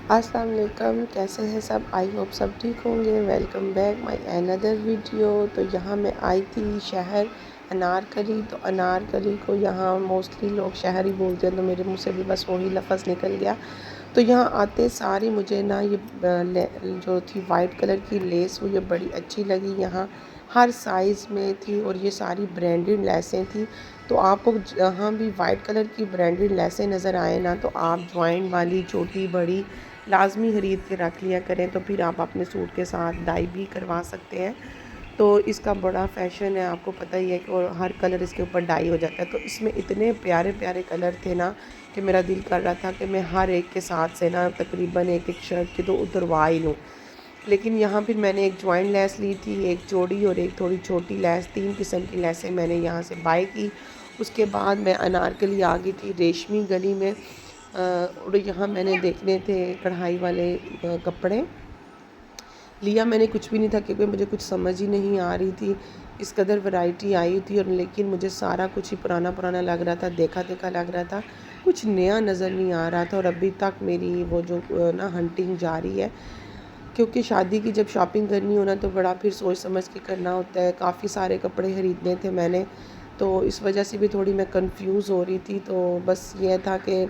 अस्सलाम वालेकुम, कैसे हैं सब? आई होप सब ठीक होंगे। Welcome back my another video. तो यहाँ मैं आई थी शहर अनारकली। तो अनारकली को यहाँ मोस्टली लोग शहर ही बोलते हैं, तो मेरे मुंह से भी बस वही लफ्ज़ निकल गया। तो यहाँ आते सारी मुझे ना ये जो थी वाइट कलर की लेस, वो ये बड़ी अच्छी लगी। यहाँ हर साइज़ में थी और ये सारी ब्रांडेड लेसें थी। तो आपको जहाँ भी वाइट कलर की ब्रांडेड लेसें नज़र आए ना, तो आप जॉइंट वाली छोटी बड़ी लाज़मी ख़रीद के रख लिया करें। तो फिर आप अपने सूट के साथ डाई भी करवा सकते हैं। तो इसका बड़ा फ़ैशन है, आपको पता ही है कि और हर कलर इसके ऊपर डाई हो जाता है। तो इसमें इतने प्यारे प्यारे कलर थे ना कि मेरा दिल कर रहा था कि मैं हर एक के साथ से ना तकरीबन एक एक शर्ट की तो उतरवा ही लूँ। लेकिन यहाँ फिर मैंने एक जॉइंट लेस ली थी, एक चौड़ी और एक थोड़ी छोटी लेस, 3 किस्म की लेसें मैंने यहाँ से बाय की। उसके बाद मैं अनारकली आ गई थी रेशमी गली में। और यहाँ मैंने देखने थे कढ़ाई वाले कपड़े। लिया मैंने कुछ भी नहीं था क्योंकि मुझे कुछ समझ ही नहीं आ रही थी। इस कदर वैरायटी आई थी और लेकिन मुझे सारा कुछ ही पुराना पुराना लग रहा था, देखा देखा लग रहा था, कुछ नया नज़र नहीं आ रहा था। और अभी तक मेरी वो जो ना हंटिंग जारी है, क्योंकि शादी की जब शॉपिंग करनी हो ना तो बड़ा फिर सोच समझ के करना होता है। काफ़ी सारे कपड़े ख़रीदने थे मैंने, तो इस वजह से भी थोड़ी मैं कंफ्यूज हो रही थी। तो बस ये था कि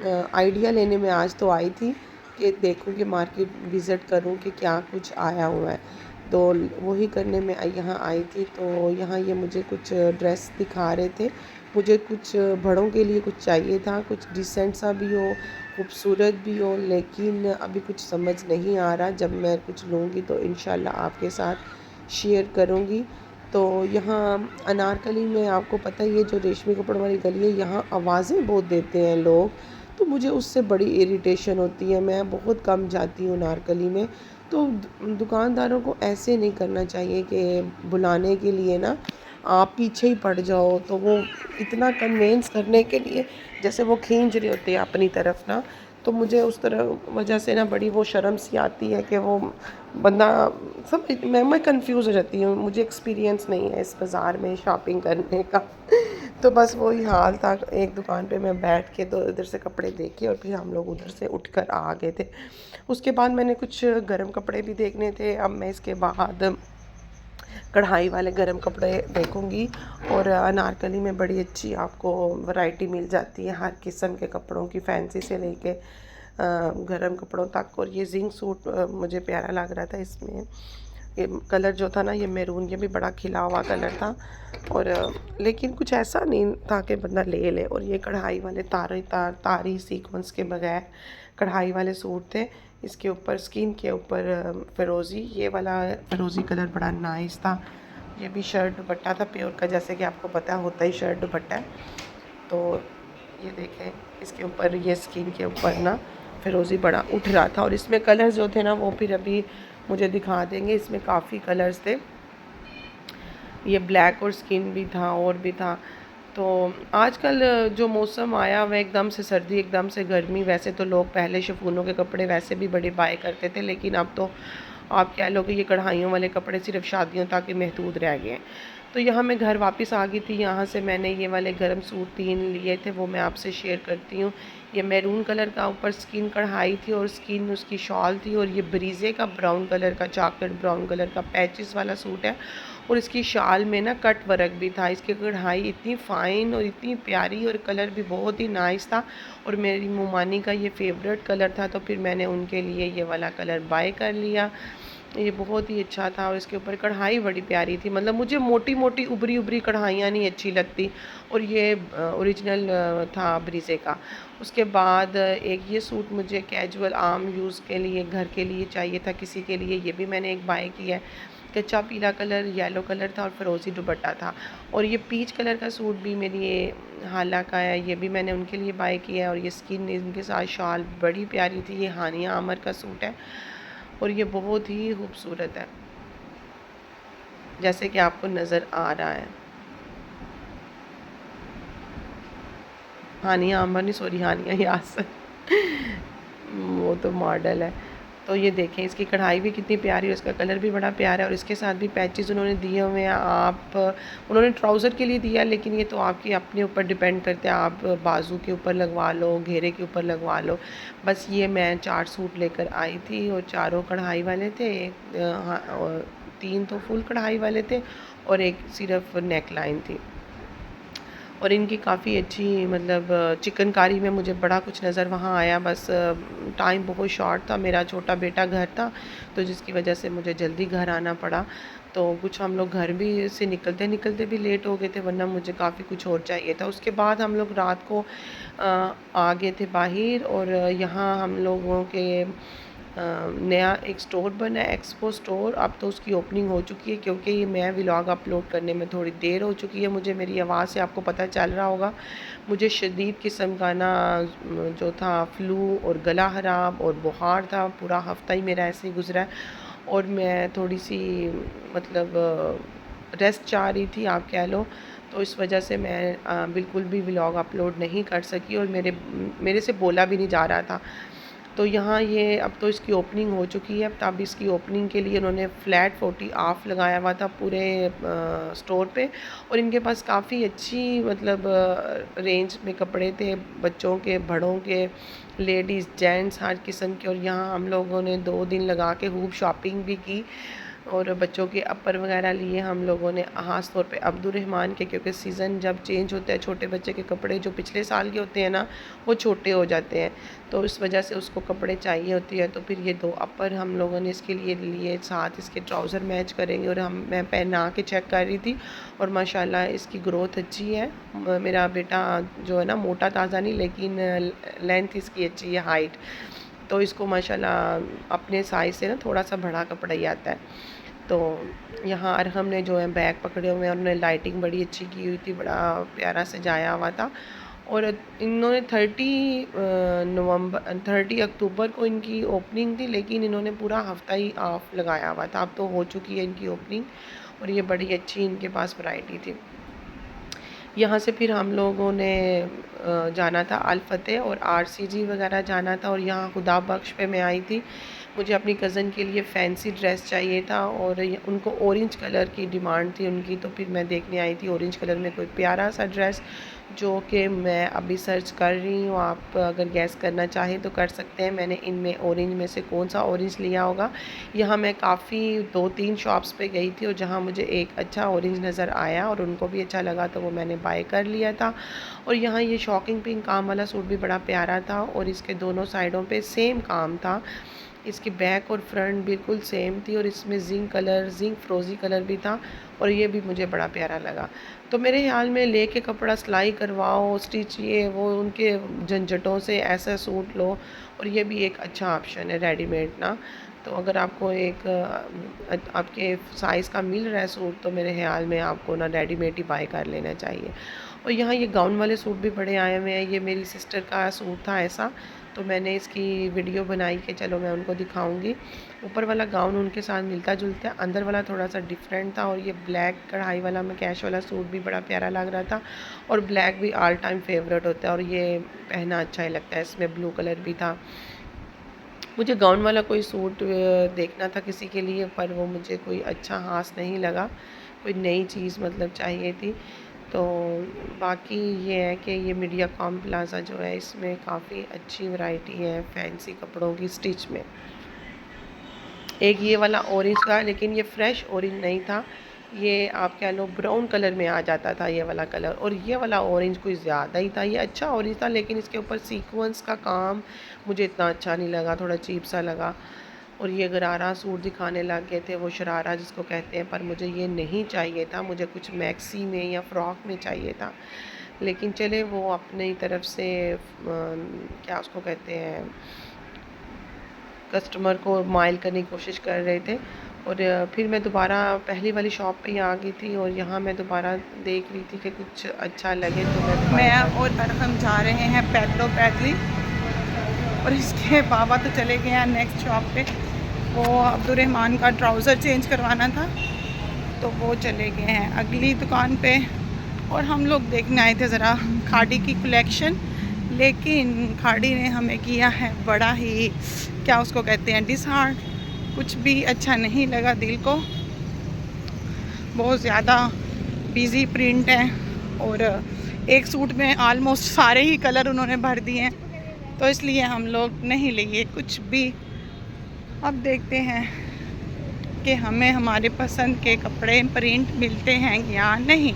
आइडिया लेने में आज तो आई थी कि देखूं कि मार्केट विज़िट करूं कि क्या कुछ आया हुआ है। तो वही करने में यहाँ आई थी। तो यहाँ ये मुझे कुछ ड्रेस दिखा रहे थे। मुझे कुछ बड़ों के लिए कुछ चाहिए था, कुछ डिसेंट सा भी हो, खूबसूरत भी हो, लेकिन अभी कुछ समझ नहीं आ रहा। जब मैं कुछ लूँगी तो इंशाल्लाह आपके साथ शेयर करूँगी। तो यहाँ अनारकली में आपको पता ही है, जो रेशमी कपड़ों वाली गली है, यहाँ आवाज़ें बहुत देते हैं लोग। तो मुझे उससे बड़ी इरिटेशन होती है। मैं बहुत कम जाती हूँ अनारकली में। तो दुकानदारों को ऐसे नहीं करना चाहिए कि बुलाने के लिए ना आप पीछे ही पड़ जाओ। तो वो इतना कन्वेंस करने के लिए जैसे वो खींच रहे होते हैं अपनी तरफ ना, तो मुझे उस तरह वजह से ना बड़ी वो शर्म सी आती है कि वो बंदा सब मैं कंफ्यूज हो जाती हूँ। मुझे एक्सपीरियंस नहीं है इस बाज़ार में शॉपिंग करने का। तो बस वही हाल था। एक दुकान पे मैं बैठ के तो इधर से कपड़े देखे और फिर हम लोग उधर से उठकर आ गए थे। उसके बाद मैंने कुछ गर्म कपड़े भी देखने थे। अब मैं इसके बाद कढ़ाई वाले गर्म कपड़े देखूंगी। और अनारकली में बड़ी अच्छी आपको वैरायटी मिल जाती है हर किस्म के कपड़ों की, फैंसी से लेके गर्म कपड़ों तक। और ये जिंक सूट मुझे प्यारा लग रहा था। इसमें ये कलर जो था ना, ये मैरून, ये भी बड़ा खिला हुआ कलर था। और लेकिन कुछ ऐसा नहीं था कि बंदा ले ले। और ये कढ़ाई वाले तारी सीक्वेंस के बगैर कढ़ाई वाले सूट थे। इसके ऊपर स्किन के ऊपर फ़िरोज़ी, ये वाला फ़िरोज़ी कलर बड़ा नाइस था। ये भी शर्ट दुपट्टा था प्योर का, जैसे कि आपको पता होता ही शर्ट दुपट्टा है। तो ये देखें, इसके ऊपर ये स्किन के ऊपर ना फ़िरोज़ी बड़ा उठ रहा था। और इसमें कलर्स जो थे ना वो फिर अभी मुझे दिखा देंगे। इसमें काफ़ी कलर्स थे, ये ब्लैक और स्किन भी था और भी था। तो आजकल जो मौसम आया वह एकदम से सर्दी एकदम से गर्मी। वैसे तो लोग पहले शिफॉनों के कपड़े वैसे भी बड़े बाय करते थे, लेकिन अब तो आप कह लो कि ये कढ़ाइयों वाले कपड़े सिर्फ शादियों तक ही महदूद रह गए हैं। तो यहाँ मैं घर वापस आ गई थी। यहाँ से मैंने ये वाले गर्म सूट 3 लिए थे, वो मैं आपसे शेयर करती हूँ। ये मैरून कलर का ऊपर स्किन कढ़ाई थी और स्किन उसकी शॉल थी। और ये ब्रीज़े का ब्राउन कलर का, चॉकलेट ब्राउन कलर का पैचेस वाला सूट है। और इसकी शाल में ना कट वर्क भी था। इसकी कढ़ाई इतनी फ़ाइन और इतनी प्यारी और कलर भी बहुत ही नाइस था। और मेरी मुमानी का ये फेवरेट कलर था, तो फिर मैंने उनके लिए ये वाला कलर बाय कर लिया। ये बहुत ही अच्छा था और इसके ऊपर कढ़ाई बड़ी प्यारी थी। मतलब मुझे मोटी मोटी उभरी उभरी कढ़ाइयाँ नहीं अच्छी लगती। और ये ओरिजिनल था ब्रीज़े का। उसके बाद एक ये सूट मुझे कैजुअल आम यूज़ के लिए, घर के लिए चाहिए था किसी के लिए, ये भी मैंने एक बाय किया है। कच्चा पीला कलर, येलो कलर था और फ़िरोज़ी दुपट्टा था। और ये पीच कलर का सूट भी मेरी ये हाला का है, ये भी मैंने उनके लिए बाय किया है। और ये स्किन इनके साथ शाल बड़ी प्यारी थी। ये हानिया आमर का सूट है और ये बहुत ही खूबसूरत है, जैसे कि आपको नज़र आ रहा है। हानिया आमर नहीं, सॉरी, हानिया यासर वो तो मॉडल है। तो ये देखें इसकी कढ़ाई भी कितनी प्यारी है, इसका कलर भी बड़ा प्यारा है और इसके साथ भी पैचेस उन्होंने दिए हुए हैं। आप उन्होंने ट्राउज़र के लिए दिया, लेकिन ये तो आपके अपने ऊपर डिपेंड करते हैं, आप बाजू के ऊपर लगवा लो, घेरे के ऊपर लगवा लो। बस ये मैं 4 सूट लेकर आई थी और चारों कढ़ाई वाले थे, हाँ, और 3 तो फुल कढ़ाई वाले थे और एक सिर्फ नेक लाइन थी। और इनकी काफ़ी अच्छी मतलब चिकनकारी में मुझे बड़ा कुछ नज़र वहाँ आया। बस टाइम बहुत शॉर्ट था, मेरा छोटा बेटा घर था तो जिसकी वजह से मुझे जल्दी घर आना पड़ा। तो कुछ हम लोग घर भी से निकलते निकलते भी लेट हो गए थे, वरना मुझे काफ़ी कुछ और चाहिए था। उसके बाद हम लोग रात को आ गए थे बाहर और यहाँ हम लोगों के नया एक स्टोर बना है, एक्सपो स्टोर। अब तो उसकी ओपनिंग हो चुकी है, क्योंकि ये मैं व्लॉग अपलोड करने में थोड़ी देर हो चुकी है। मुझे मेरी आवाज़ से आपको पता चल रहा होगा, मुझे शदीद किस्म का ना जो था फ्लू और गला ख़राब और बुखार था। पूरा हफ़्ता ही मेरा ऐसे ही गुजरा है और मैं थोड़ी सी मतलब रेस्ट चाह रही थी, आप कह लो। तो इस वजह से मैं बिल्कुल भी व्लॉग अपलोड नहीं कर सकी और मेरे से बोला भी नहीं जा रहा था। तो यहाँ ये अब तो इसकी ओपनिंग हो चुकी है। तब इसकी ओपनिंग के लिए उन्होंने फ्लैट 40 ऑफ लगाया हुआ था पूरे स्टोर पे और इनके पास काफ़ी अच्छी मतलब रेंज में कपड़े थे, बच्चों के, बड़ों के, लेडीज़, जेंट्स, हर किस्म के। और यहाँ हम लोगों ने 2 दिन लगा के खूब शॉपिंग भी की और बच्चों के अपर वगैरह लिए हम लोगों ने, ख़ास तौर पे अब्दुर्रहमान के, क्योंकि सीज़न जब चेंज होता है छोटे बच्चे के कपड़े जो पिछले साल के होते हैं ना वो छोटे हो जाते हैं, तो इस वजह से उसको कपड़े चाहिए होती है। तो फिर ये 2 अपर हम लोगों ने इसके लिए लिए, साथ इसके ट्राउज़र मैच करेंगे। और मैं पहना के चेक कर रही थी और माशाल्लाह इसकी ग्रोथ अच्छी है। मेरा बेटा जो है ना मोटा ताज़ा नहीं, लेकिन लेंथ इसकी अच्छी है, हाइट। तो इसको माशाल्लाह अपने साइज़ से ना थोड़ा सा बड़ा कपड़ा ही आता है। तो यहाँ अरहम ने जो है बैग पकड़े हुए हैं, उन्होंने लाइटिंग बड़ी अच्छी की हुई थी, बड़ा प्यारा सजाया हुआ था। और इन्होंने 30 अक्टूबर को इनकी ओपनिंग थी, लेकिन इन्होंने पूरा हफ्ता ही ऑफ लगाया हुआ था। अब तो हो चुकी है इनकी ओपनिंग और ये बड़ी अच्छी इनके पास वैरायटी थी। यहाँ से फिर हम लोगों ने जाना था अल फतेह और आरसीजी वगैरह जाना था। और यहाँ खुदा बख्श पे मैं आई थी, मुझे अपनी कज़न के लिए फ़ैंसी ड्रेस चाहिए था और उनको ऑरेंज कलर की डिमांड थी उनकी। तो फिर मैं देखने आई थी ऑरेंज कलर में कोई प्यारा सा ड्रेस, जो कि मैं अभी सर्च कर रही हूँ। आप अगर गैस करना चाहें तो कर सकते हैं मैंने इनमें ऑरेंज में से कौन सा ऑरेंज लिया होगा। यहाँ मैं काफ़ी 2-3 शॉप्स पे गई थी और जहाँ मुझे एक अच्छा ऑरेंज नज़र आया और उनको भी अच्छा लगा तो वो मैंने बाय कर लिया था। और यहाँ ये शॉकिंग पिंक काम वाला सूट भी बड़ा प्यारा था और इसके दोनों साइडों पे सेम काम था, इसकी बैक और फ्रंट बिल्कुल सेम थी और इसमें जिंक फ्रोज़ी कलर भी था और ये भी मुझे बड़ा प्यारा लगा। तो मेरे ख्याल में लेके कपड़ा सिलाई करवाओ, स्टिच ये वो उनके झंझटों से ऐसा सूट लो। और ये भी एक अच्छा ऑप्शन है रेडीमेड ना। तो अगर आपको एक आपके साइज़ का मिल रहा है सूट तो मेरे ख्याल में आपको ना रेडीमेड ही बाय कर लेना चाहिए। और यहाँ ये गाउन वाले सूट भी बड़े आए हुए हैं। ये मेरी सिस्टर का सूट था ऐसा, तो मैंने इसकी वीडियो बनाई कि चलो मैं उनको दिखाऊंगी। ऊपर वाला गाउन उनके साथ मिलता जुलता है, अंदर वाला थोड़ा सा डिफरेंट था। और ये ब्लैक कढ़ाई वाला में कैश वाला सूट भी बड़ा प्यारा लग रहा था और ब्लैक भी ऑल टाइम फेवरेट होता है और ये पहना अच्छा ही लगता है। इसमें ब्लू कलर भी था। मुझे गाउन वाला कोई सूट देखना था किसी के लिए, पर वो मुझे कोई अच्छा ख़ास नहीं लगा, कोई नई चीज़ मतलब चाहिए थी। तो बाकी ये है कि ये मीडियाकॉम प्लाज़ा जो है इसमें काफ़ी अच्छी वैरायटी है फैंसी कपड़ों की स्टिच में। एक ये वाला ऑरेंज था, लेकिन ये फ्रेश ऑरेंज नहीं था, ये आप कह लो ब्राउन कलर में आ जाता था ये वाला कलर। और ये वाला ऑरेंज कुछ ज़्यादा ही था, ये अच्छा ऑरेंज था लेकिन इसके ऊपर सीक्वेंस का काम मुझे इतना अच्छा नहीं लगा, थोड़ा चीप सा लगा। और ये गरारा सूट दिखाने लग गए थे, वो शरारा जिसको कहते हैं, पर मुझे ये नहीं चाहिए था, मुझे कुछ मैक्सी में या फ्रॉक में चाहिए था। लेकिन चले वो अपनी तरफ से क्या उसको कहते हैं, कस्टमर को माइल करने की कोशिश कर रहे थे। और फिर मैं दोबारा पहली वाली शॉप पे ही आ गई थी और यहाँ मैं दोबारा देख रही थी कि कुछ अच्छा लगे तो मैं और अरहम जा रहे हैं पैदलो पैदली। और इसके बाबा तो चले गए हैं नेक्स्ट शॉप पे, वो अब्दुर्रहमान का ट्राउज़र चेंज करवाना था तो वो चले गए हैं अगली दुकान पे। और हम लोग देखने आए थे ज़रा खाड़ी की कलेक्शन, लेकिन खाड़ी ने हमें किया है बड़ा ही, क्या उसको कहते हैं, डिसहार्ट। कुछ भी अच्छा नहीं लगा दिल को। बहुत ज़्यादा बिजी प्रिंट है और एक सूट में ऑलमोस्ट सारे ही कलर उन्होंने भर दिए हैं, तो इसलिए हम लोग नहीं लिए कुछ भी। अब देखते हैं कि हमें हमारे पसंद के कपड़े प्रिंट मिलते हैं या नहीं।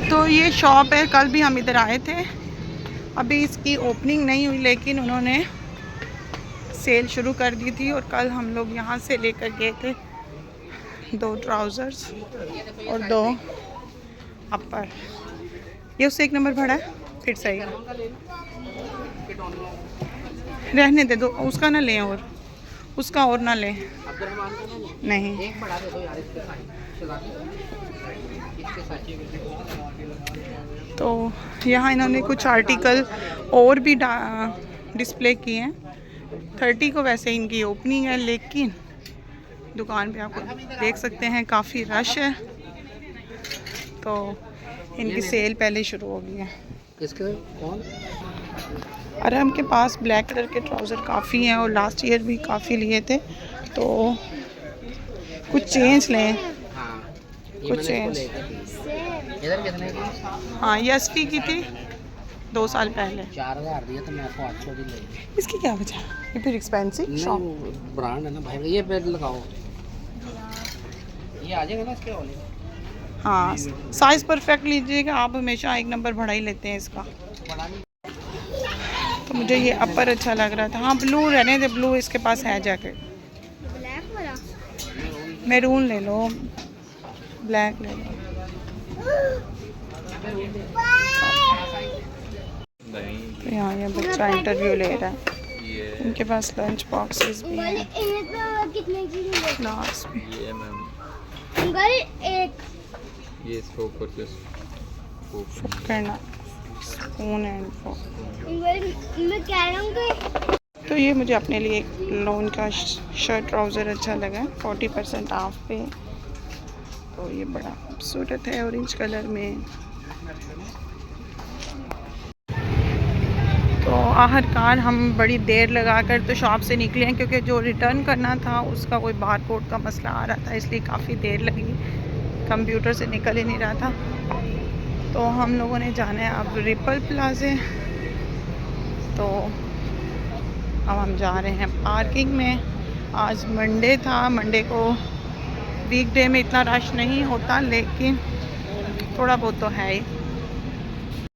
तो ये शॉप है, कल भी हम इधर आए थे। अभी इसकी ओपनिंग नहीं हुई, लेकिन उन्होंने सेल शुरू कर दी थी और कल हम लोग यहाँ से लेकर गए थे 2 ट्राउज़र्स और 2 अपर। ये उससे 1 नंबर बड़ा है, फिर सही है, रहने दे दो, उसका ना लें और उसका और ना लें। नहीं, तो यहाँ इन्होंने कुछ आर्टिकल और भी डिस्प्ले किए हैं। 30 को वैसे इनकी ओपनिंग है, लेकिन दुकान पे आपको देख सकते हैं काफ़ी रश है, तो इनकी सेल पहले शुरू हो गई है। किसके कौन? अरहम के पास ब्लैक कलर के ट्राउज़र काफ़ी हैं और लास्ट ईयर भी काफ़ी लिए थे, तो कुछ चेंज लें। हाँ, कुछ चेंज। इधर कितने की? हाँ, ये 80 की थी 2 साल पहले। 4000 दिया तो मैं आपको 800 की ले। इसकी क्या वजह है? ये फिर एक्सपेंसिव शॉप। ब्रांड है ना भाई, ये पे लगाओ, ये आ जाएगा ना इसके वाले। हाँ, साइज़ परफेक्ट लीजिएगा आप, हमेशा 1 नंबर बड़ा ही लेते हैं इसका। तो मुझे ये अपर अच्छा लग रहा था। हाँ, ब्लू रहने दे, ब्लू इसके पास है जैकेट। ब्लैक वाला, मैरून ले लो, ब्लैक ले लो। तो यहाँ ये बच्चा इंटरव्यू ले रहा है, उनके पास लंच बॉक्सेस भी हैं। कितने की ग्लास भी। ये मैम, अंकल एक ये इसको परचेस करना, स्पून एंड फोक। अंकल मैं कह रहा हूँ कि तो ये मुझे अपने लिए एक लोन का शर्ट ट्राउज़र अच्छा लगा, 40% ऑफ पे। तो ये बड़ा खूबसूरत है, ऑरेंज कलर में। तो आखिरकार हम बड़ी देर लगाकर तो शॉप से निकले हैं, क्योंकि जो रिटर्न करना था उसका कोई बार कोड का मसला आ रहा था, इसलिए काफ़ी देर लगी, कंप्यूटर से निकल ही नहीं रहा था। तो हम लोगों ने जाना है अब रिपल प्लाजे। तो अब हम जा रहे हैं पार्किंग में। आज मंडे था, मंडे को वीकडे में इतना रश नहीं होता, लेकिन थोड़ा बहुत तो है ही।